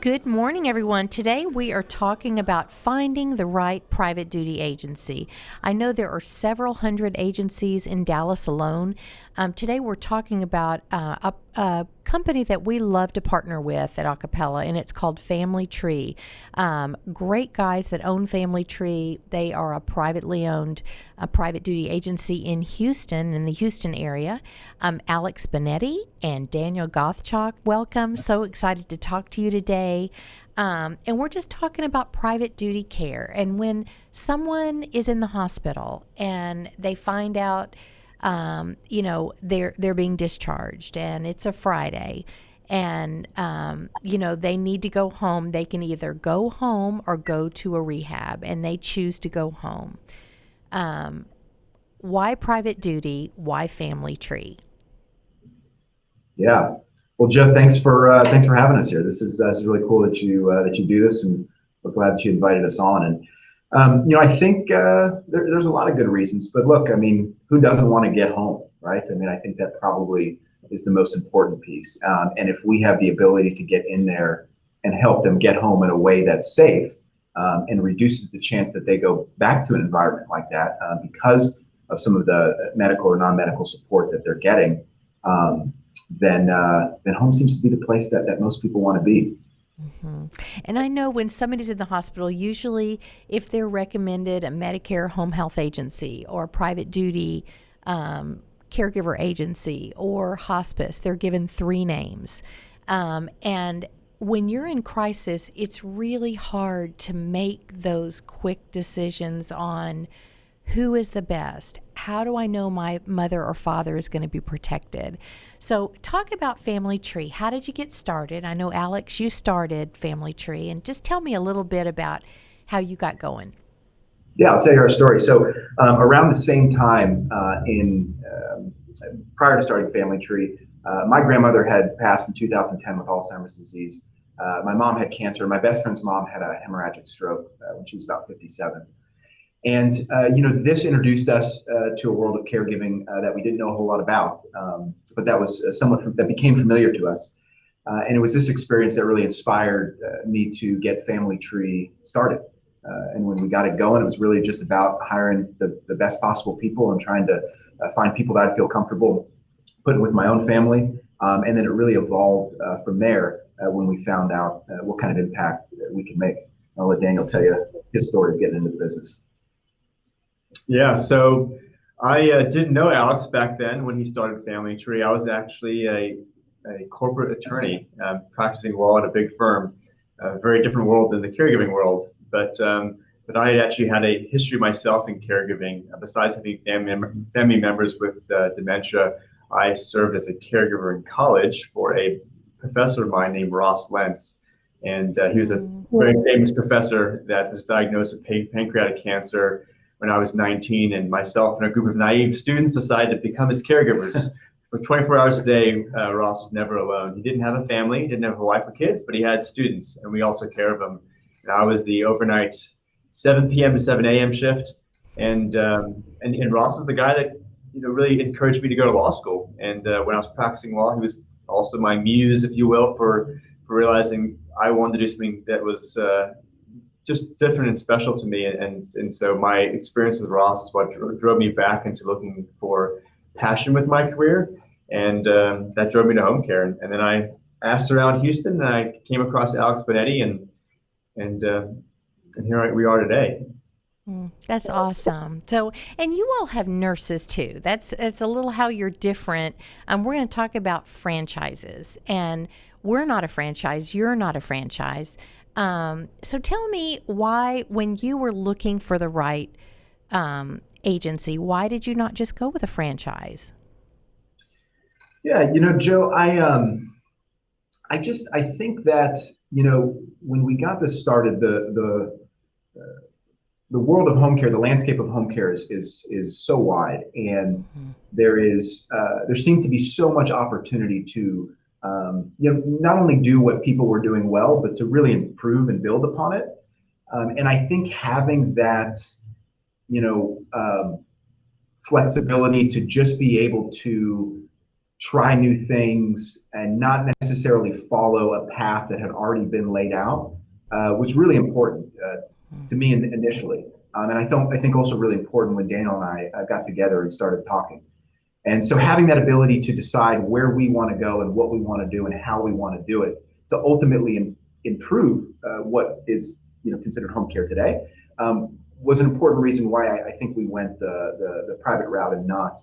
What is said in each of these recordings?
Good morning, everyone. Today we are talking about finding the right private duty agency. I know there are several hundred agencies in Dallas alone. Today we're talking about a company that we love to partner with at Acappella, and it's called Family Tree. Great guys that own Family Tree. They are a privately owned private duty agency in Houston, in the Houston area. Alex Bonetti and Daniel Gottschalk, welcome. So excited to talk to you today. And we're just talking about private duty care. And when someone is in the hospital and they find out, they're being discharged and it's a Friday and, they need to go home, they can either go home or go to a rehab, and they choose to go home. Why private duty? Why Family Tree? Yeah. Well, Joe, thanks for having us here. This is really cool that you do this, and we're glad that you invited us on. And I think there's a lot of good reasons. But look, I mean, who doesn't want to get home, right? I mean, I think that probably is the most important piece. And if we have the ability to get in there and help them get home in a way that's safe and reduces the chance that they go back to an environment like that because of some of the medical or non-medical support that they're getting, then home seems to be the place that most people want to be. Mm-hmm. And I know when somebody's in the hospital, usually if they're recommended a Medicare home health agency or private duty caregiver agency or hospice, they're given 3 names. And when you're in crisis, it's really hard to make those quick decisions on who is the best. How do I know my mother or father is going to be protected? So talk about Family Tree. How did you get started? I know, Alex, you started Family Tree, and just tell me a little bit about how you got going. Yeah, I'll tell you our story. So around the same time prior to starting Family Tree, my grandmother had passed in 2010 with Alzheimer's disease. My mom had cancer. My best friend's mom had a hemorrhagic stroke when she was about 57. And, this introduced us to a world of caregiving that we didn't know a whole lot about, but that was that became familiar to us. And it was this experience that really inspired me to get Family Tree started. And when we got it going, it was really just about hiring the best possible people and trying to find people that I'd feel comfortable putting with my own family. And then it really evolved from there when we found out what kind of impact we could make. I'll let Daniel tell you his story of getting into the business. Yeah, so I didn't know Alex back then when he started Family Tree. I was actually a corporate attorney practicing law at a big firm, a very different world than the caregiving world. But I actually had a history myself in caregiving. Besides having family members with dementia, I served as a caregiver in college for a professor of mine named Ross Lentz. And he was a very famous professor that was diagnosed with pancreatic cancer when I was 19, and myself and a group of naive students decided to become his caregivers. For 24 hours a day, Ross was never alone. He didn't have a family, he didn't have a wife or kids, but he had students, and we all took care of them. And I was the overnight 7 p.m. to 7 a.m. shift, and Ross was the guy that really encouraged me to go to law school. And when I was practicing law, he was also my muse, if you will, for realizing I wanted to do something that was just different and special to me. And so my experience with Ross is what drove me back into looking for passion with my career. And that drove me to home care. And then I asked around Houston, and I came across Alex Bonetti, and here we are today. That's awesome. So, and you all have nurses too. It's a little how you're different. We're going to talk about franchises, and we're not a franchise. You're not a franchise. So tell me why, when you were looking for the right agency, why did you not just go with a franchise? Yeah, Joe, I think that, when we got this started, the the world of home care, the landscape of home care is so wide, and there seemed to be so much opportunity to not only do what people were doing well, but to really improve and build upon it. And I think having that flexibility to just be able to try new things and not necessarily follow a path that had already been laid out was really important to me initially. And I think also really important when Daniel and I got together and started talking. And so having that ability to decide where we want to go and what we want to do and how we want to do it to ultimately improve what is considered home care today was an important reason why I think we went the private route and not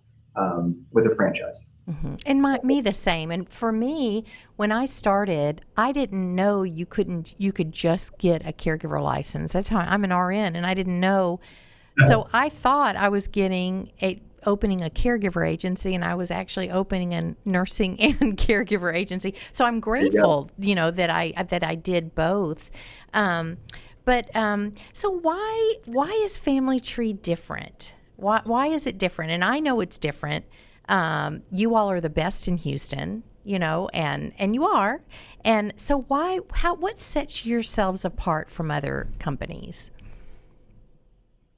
with a franchise. Mm-hmm. And me the same. And for me, when I started, I didn't know you could just get a caregiver license. That's how I'm an RN, and I didn't know. So I thought I was opening a caregiver agency, and I was actually opening a nursing and caregiver agency. So I'm grateful, that I did both. So why is Family Tree different? Why is it different? And I know it's different. You all are the best in Houston, and you are. And so what sets yourselves apart from other companies?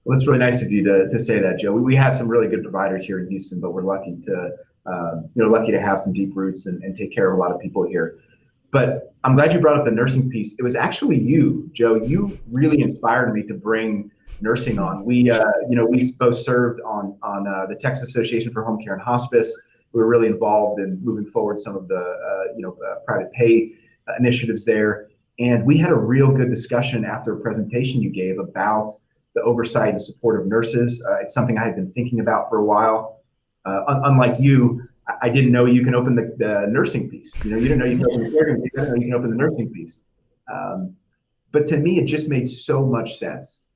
Well, it's really nice of you to say that, Joe. We have some really good providers here in Houston, but we're lucky to have some deep roots and take care of a lot of people here. But I'm glad you brought up the nursing piece. It was actually you, Joe. You really inspired me to bring nursing on. We both served on the Texas Association for Home Care and Hospice. We were really involved in moving forward some of the private pay initiatives there. And we had a real good discussion after a presentation you gave about the oversight and support of nurses. It's something I had been thinking about for a while. Unlike you, I didn't know you can open the nursing piece. You didn't know you can open the caregiving piece. I didn't know you can open the nursing piece. But to me, it just made so much sense.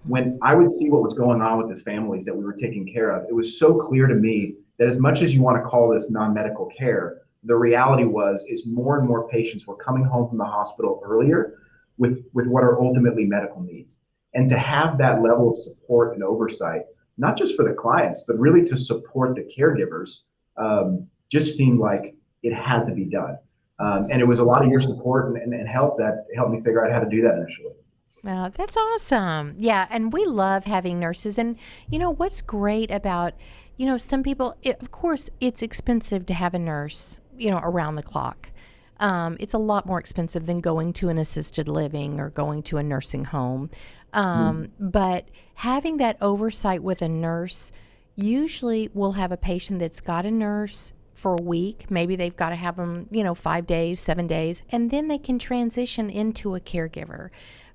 When I would see what was going on with the families that we were taking care of, it was so clear to me that as much as you want to call this non-medical care, the reality is more and more patients were coming home from the hospital earlier with what are ultimately medical needs. And to have that level of support and oversight, not just for the clients, but really to support the caregivers, just seemed like it had to be done. And it was a lot of your support and help that helped me figure out how to do that initially. Wow, that's awesome. Yeah, and we love having nurses. And what's great about, some people, of course, it's expensive to have a nurse, around the clock. It's a lot more expensive than going to an assisted living or going to a nursing home. But having that oversight with a nurse, usually we'll have a patient that's got a nurse for a week. Maybe they've got to have them, 5 days, 7 days, and then they can transition into a caregiver.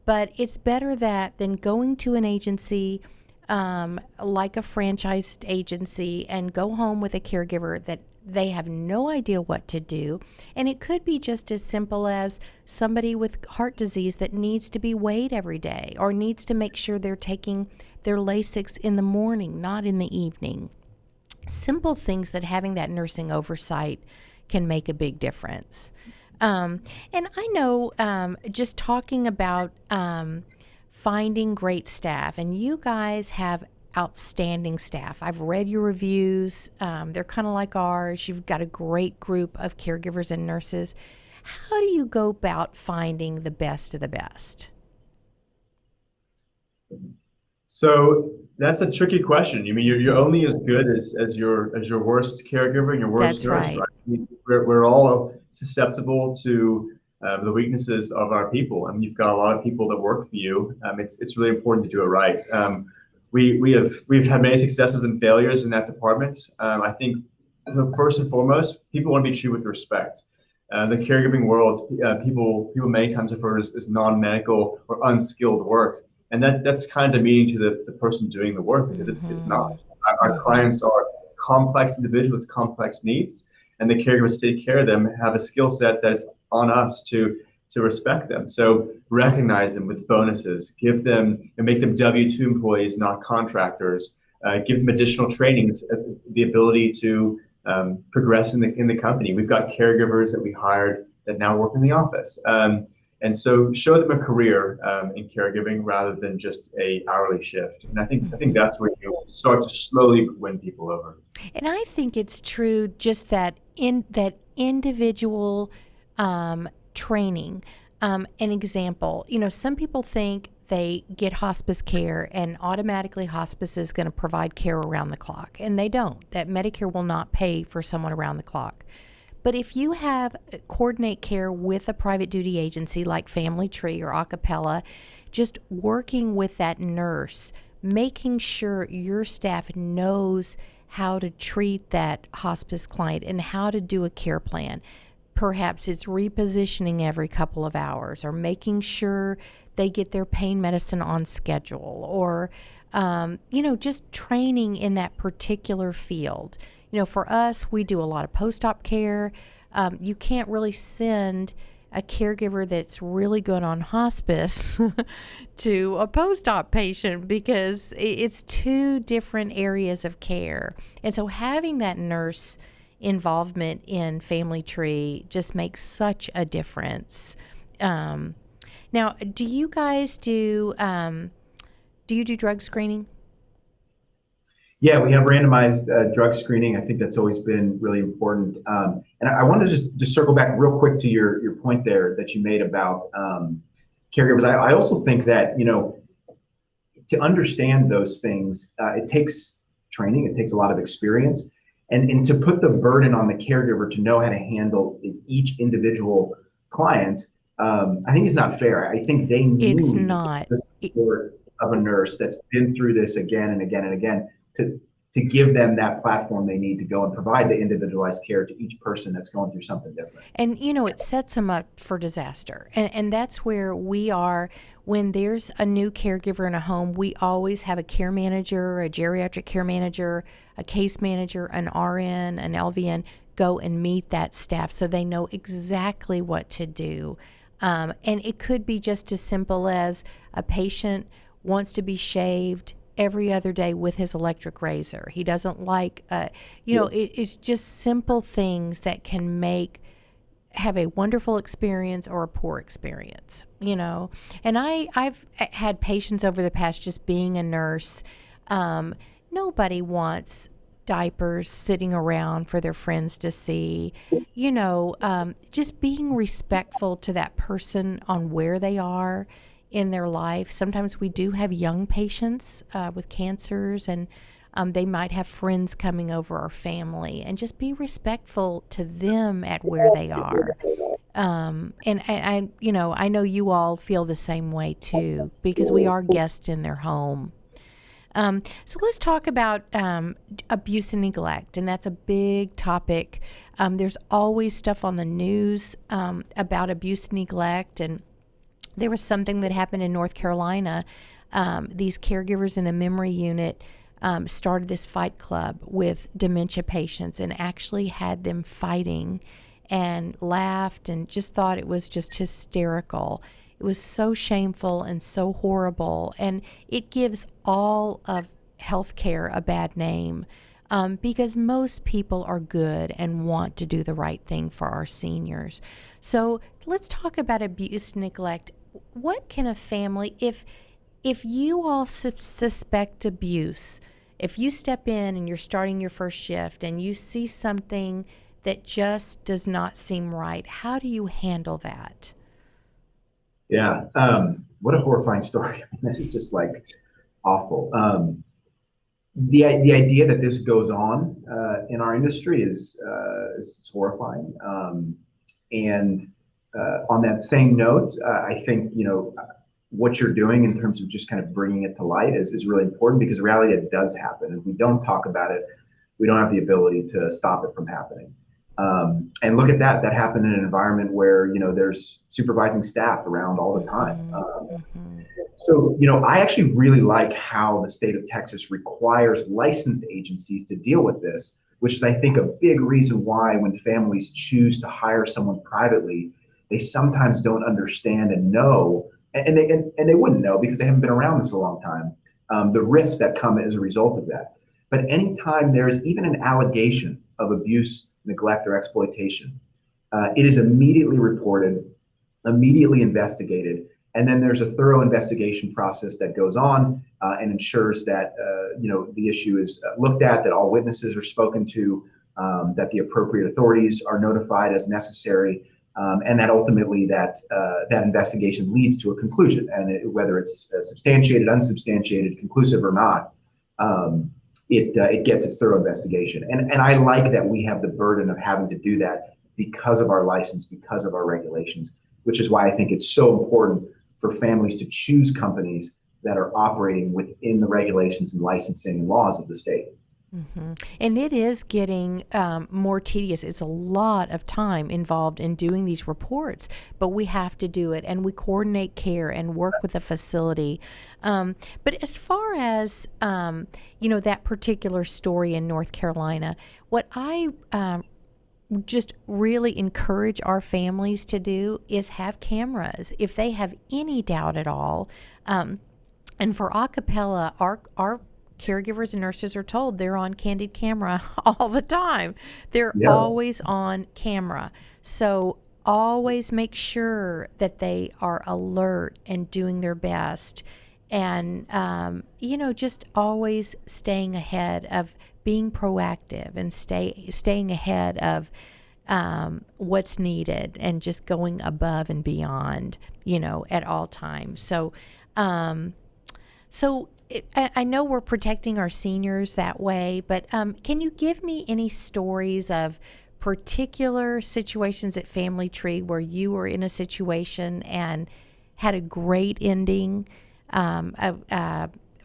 But it's better than going to an agency like a franchised agency and go home with a caregiver that they have no idea what to do. And it could be just as simple as somebody with heart disease that needs to be weighed every day or needs to make sure they're taking their Lasix in the morning, not in the evening. Simple things that having that nursing oversight can make a big difference. And I know just talking about finding great staff, and you guys have outstanding staff. I've read your reviews. They're kind of like ours. You've got a great group of caregivers and nurses. How do you go about finding the best of the best? So that's a tricky question. You're only as good as your worst caregiver and your worst nurse. Right. We're all susceptible to the weaknesses of our people. You've got a lot of people that work for you. It's really important to do it right. We've had many successes and failures in that department. I think first and foremost, people want to be treated with respect. The caregiving world, people many times refer to as non-medical or unskilled work. And that's kind of demeaning to the person doing the work, because it's not. Our clients are complex individuals, complex needs, and the caregivers to take care of them have a skill set that's on us to respect them. So recognize them with bonuses, give them and make them W-2 employees, not contractors. Give them additional trainings, the ability to progress in the company. We've got caregivers that we hired that now work in the office. And so show them a career in caregiving rather than just a hourly shift. And I think that's where you start to slowly win people over. And I think it's true just that in that individual training. An example, some people think they get hospice care and automatically hospice is going to provide care around the clock, and they don't. That Medicare will not pay for someone around the clock. But if you have coordinate care with a private duty agency like Family Tree or Acappella, just working with that nurse, making sure your staff knows how to treat that hospice client and how to do a care plan. Perhaps it's repositioning every couple of hours or making sure they get their pain medicine on schedule or, just training in that particular field. For us, we do a lot of post-op care. You can't really send a caregiver that's really good on hospice to a post-op patient because it's two different areas of care. And so having that nurse involvement in Family Tree just makes such a difference. Now, do you guys do you do drug screening? Yeah, we have randomized drug screening. I think that's always been really important. And I wanted to just circle back real quick to your point there that you made about caregivers. I also think that, to understand those things, it takes training, it takes a lot of experience. And to put the burden on the caregiver to know how to handle each individual client, I think is not fair. I think they need It's not. the support of a nurse that's been through this again and again and again to give them that platform they need to go and provide the individualized care to each person that's going through something different. And, it sets them up for disaster. And that's where we are. When there's a new caregiver in a home, we always have a care manager, a geriatric care manager, a case manager, an RN, an LVN go and meet that staff so they know exactly what to do. And it could be just as simple as a patient wants to be shaved every other day with his electric razor. He doesn't like, it's just simple things that can have a wonderful experience or a poor experience, And I've had patients over the past just being a nurse. Nobody wants diapers sitting around for their friends to see, just being respectful to that person on where they are in their life. Sometimes we do have young patients with cancers, and they might have friends coming over or family, and just be respectful to them at where they are. And I know you all feel the same way too, because we are guests in their home. So let's talk about abuse and neglect, and that's a big topic. There's always stuff on the news about abuse and neglect, and there was something that happened in North Carolina. These caregivers in a memory unit started this fight club with dementia patients and actually had them fighting and laughed and just thought it was just hysterical. It was so shameful and so horrible, and it gives all of healthcare a bad name because most people are good and want to do the right thing for our seniors. So let's talk about abuse and neglect. What can a family, if you all suspect abuse, if you step in and you're starting your first shift and you see something that just does not seem right, how do you handle that? Yeah, what a horrifying story. I mean, this is just like awful. The idea that this goes on in our industry is horrifying. And on that same note, I think what you're doing in terms of just kind of bringing it to light is really important, because in reality it does happen. If we don't talk about it, we don't have the ability to stop it from happening. And look at that happened in an environment where there's supervising staff around all the time. So I actually really like how the state of Texas requires licensed agencies to deal with this, which is, I think, a big reason why when families choose to hire someone privately, they sometimes don't understand and know, and they wouldn't know because they haven't been around this for a long time, the risks that come as a result of that. But anytime there is even an allegation of abuse, neglect, or exploitation, it is immediately reported. immediately investigated. And then there's a thorough investigation process that goes on and ensures that the issue is looked at, that all witnesses are spoken to, that the appropriate authorities are notified as necessary, and that ultimately that investigation leads to a conclusion. And whether it's substantiated, unsubstantiated, conclusive or not, it gets its thorough investigation. And I like that we have the burden of having to do that because of our license, because of our regulations, which is why I think it's so important for families to choose companies that are operating within the regulations and licensing and laws of the state. Mm-hmm. And it is getting more tedious. It's a lot of time involved in doing these reports, but we have to do it, and we coordinate care and work with the facility. But as far as that particular story in North Carolina, what I just really encourage our families to do is have cameras if they have any doubt at all. And for Acappella, our caregivers and nurses are told they're on candid camera all the time. They're always on camera. So always make sure that they are alert and doing their best. And, just always staying ahead of being proactive and staying ahead of what's needed and just going above and beyond, at all times. So I know we're protecting our seniors that way, but can you give me any stories of particular situations at Family Tree where you were in a situation and had a great ending,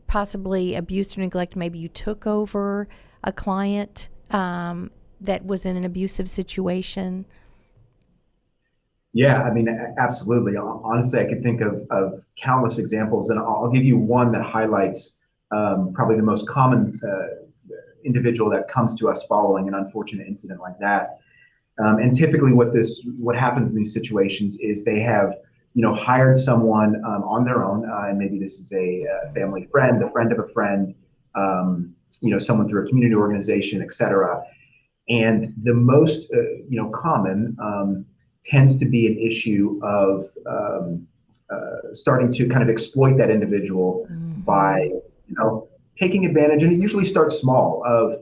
possibly abuse or neglect? Maybe you took over a client that was in an abusive situation? Yeah, I mean, absolutely. Honestly, I could think of countless examples, and I'll give you one that highlights probably the most common individual that comes to us following an unfortunate incident like that. And typically, what happens in these situations is they have hired someone on their own, and maybe this is a family friend, a friend of a friend, someone through a community organization, et cetera. And the most common tends to be an issue of starting to kind of exploit that individual by, taking advantage. And it usually starts small of,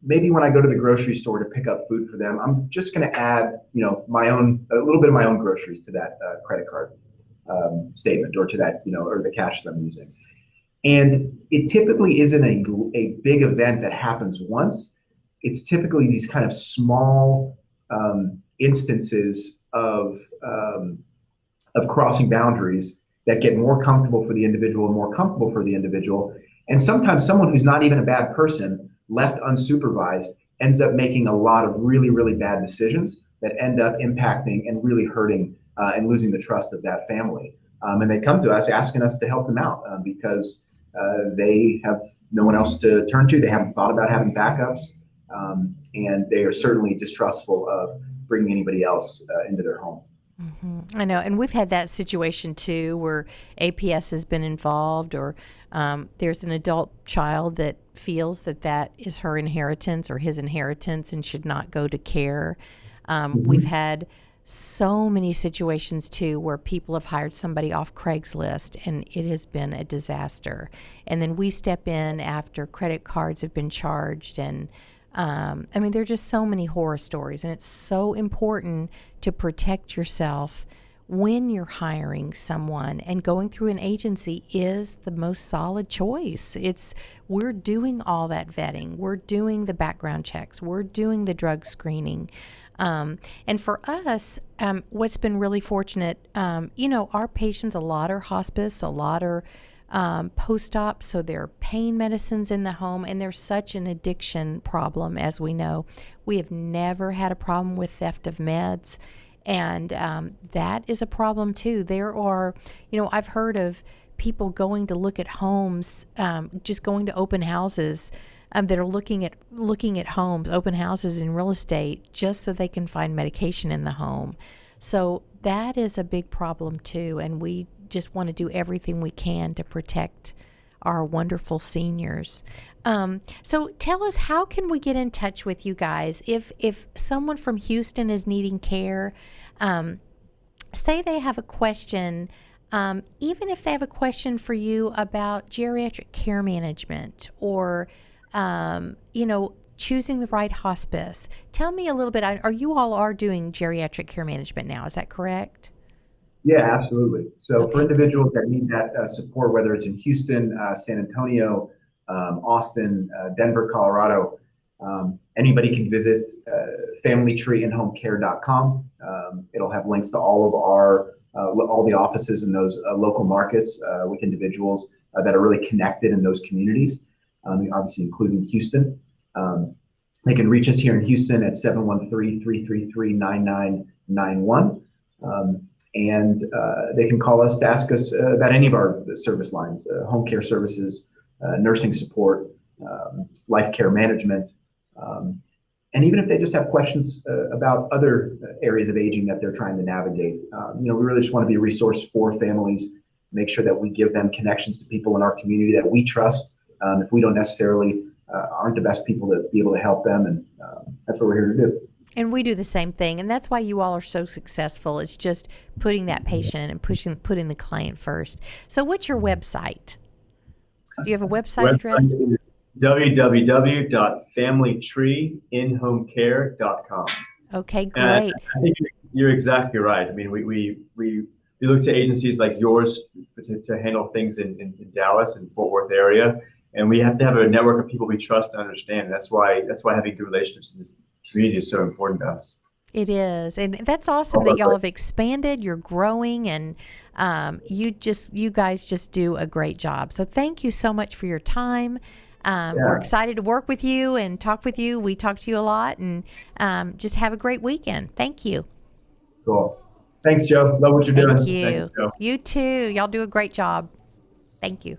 maybe when I go to the grocery store to pick up food for them, I'm just going to add, a little bit of my own groceries to that credit card statement, or to that, or the cash that I'm using. And it typically isn't a big event that happens once. It's typically these kind of small instances of crossing boundaries that get more comfortable for the individual and more comfortable for the individual. And sometimes someone who's not even a bad person, left unsupervised, ends up making a lot of really, really bad decisions that end up impacting and really hurting and losing the trust of that family. And they come to us asking us to help them out because they have no one else to turn to. They haven't thought about having backups. And they are certainly distrustful of bringing anybody else into their home. Mm-hmm. I know. And we've had that situation too, where APS has been involved, or there's an adult child that feels that is her inheritance or his inheritance and should not go to care. We've had so many situations too where people have hired somebody off Craigslist and it has been a disaster. And then we step in after credit cards have been charged, and there are just so many horror stories, and it's so important to protect yourself when you're hiring someone. And going through an agency is the most solid choice. We're doing all that vetting. We're doing the background checks. We're doing the drug screening. And for us, what's been really fortunate, our patients, a lot are hospice, a lot are post-op, so there are pain medicines in the home, and there's such an addiction problem, as we know. We have never had a problem with theft of meds, and that is a problem too. There are, I've heard of people going to look at homes, just going to open houses that are looking at homes, open houses in real estate, just so they can find medication in the home. So that is a big problem too, and we just want to do everything we can to protect our wonderful seniors. So tell us, how can we get in touch with you guys if someone from Houston is needing care? say they have a question, even if they have a question for you about geriatric care management or, choosing the right hospice. Tell me a little bit. You all are doing geriatric care management now? Is that correct? Yeah, absolutely. So for Okay. individuals that need that support, whether it's in Houston, San Antonio, Austin, Denver, Colorado, anybody can visit familytreeinhomecare.com. It'll have links to all of all the offices in those local markets with individuals that are really connected in those communities, obviously including Houston. They can reach us here in Houston at 713-333-9991. And they can call us to ask us about any of our service lines, home care services, nursing support, life care management. And even if they just have questions about other areas of aging that they're trying to navigate, we really just want to be a resource for families, make sure that we give them connections to people in our community that we trust. If we don't necessarily aren't the best people to be able to help them, and that's what we're here to do. And we do the same thing, and that's why you all are so successful. It's just putting that patient and putting the client first. So what's your website? Do you have a website address? Website is www.familytreeinhomecare.com. Okay, great. And I think you're exactly right. I mean, we look to agencies like yours to handle things in Dallas and Fort Worth area, and we have to have a network of people we trust and understand. That's why having good relationships in this community is so important to us. It is, and that's awesome that y'all have expanded. You're growing, and you guys just do a great job. So thank you so much for your time. We're excited to work with you and talk with you. We talk to you a lot, and just have a great weekend. Thank you. Cool. Thanks, Joe. Love what you're doing. Thank you. Thanks, Joe. You too. Y'all do a great job. Thank you.